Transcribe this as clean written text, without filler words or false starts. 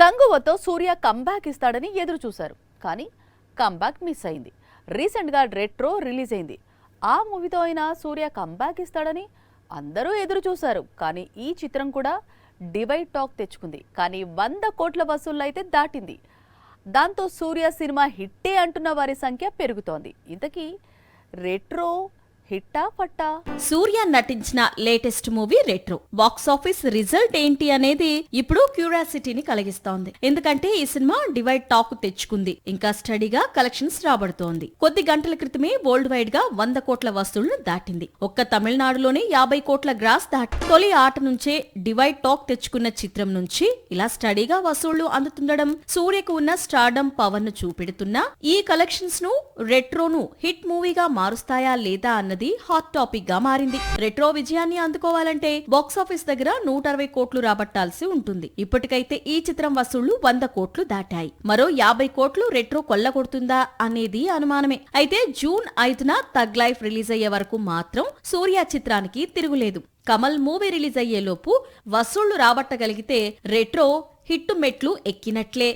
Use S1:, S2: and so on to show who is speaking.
S1: కంగువతో సూర్య comeback ఇస్తాడని ఎదురు చూశారు. కానీ కంబ్యాక్ మిస్ అయింది. రీసెంట్గా రెట్రో రిలీజ్ అయింది. ఆ మూవీతో అయినా సూర్య కంబ్యాక్ ఇస్తాడని అందరూ ఎదురు చూశారు. కానీ ఈ చిత్రం కూడా డివైడ్ టాక్ తెచ్చుకుంది. కానీ 100 కోట్ల వసూళ్లు అయితే దాటింది. దాంతో సూర్య సినిమా హిట్టే అంటున్న వారి సంఖ్య పెరుగుతోంది. ఇంతకీ రెట్రో హిట్టా పట్టా?
S2: సూర్య నటించిన latest movie retro box office result ఏంటి అనేది ఇప్పుడు క్యూరియాసిటీని కలిగిస్తోంది. ఎందుకంటే ఈ సినిమా డివైడ్ టాక్ తెచ్చుకుంది. ఇంకా స్టడీగా కలెక్షన్స్ రాబడుతోంది. కొద్ది గంటల క్రితమే వరల్డ్ వైడ్ గా 100 కోట్ల వసూళ్లను దాటింది. ఒక్క తమిళనాడులోనే 50 కోట్ల గ్రాస్ దాటి తొలి ఆట నుంచే డివైడ్ టాక్ తెచ్చుకున్న చిత్రం నుంచి ఇలా స్టడీగా వసూళ్లు అందుతుండడం సూర్యకు ఉన్న స్టార్డమ్ పవర్ ను చూపెడుతున్నా ఈ కలెక్షన్స్ ను రెట్రోను హిట్ మూవీగా మారుస్తాయా లేదా అన్నది హాట్ టాపిక్ గా మారింది. రెట్రో విజయాన్ని అందుకోవాలంటే బాక్సాఫీస్ దగ్గర 160 కోట్లు రాబట్టాల్సి ఉంటుంది. ఇప్పటికైతే ఈ చిత్రం వసూళ్లు 100 కోట్లు దాటాయి. మరో 50 కోట్లు రెట్రో కొల్లగొడుతుందా అనేది అనుమానమే. అయితే జూన్ 5న థగ్ లైఫ్ రిలీజ్ అయ్యే వరకు మాత్రం సూర్య చిత్రానికి తిరుగులేదు. కమల్ మూవీ రిలీజ్ అయ్యేలోపు వసూళ్లు రాబట్టగలిగితే రెట్రో హిట్టు మెట్లు ఎక్కినట్లే.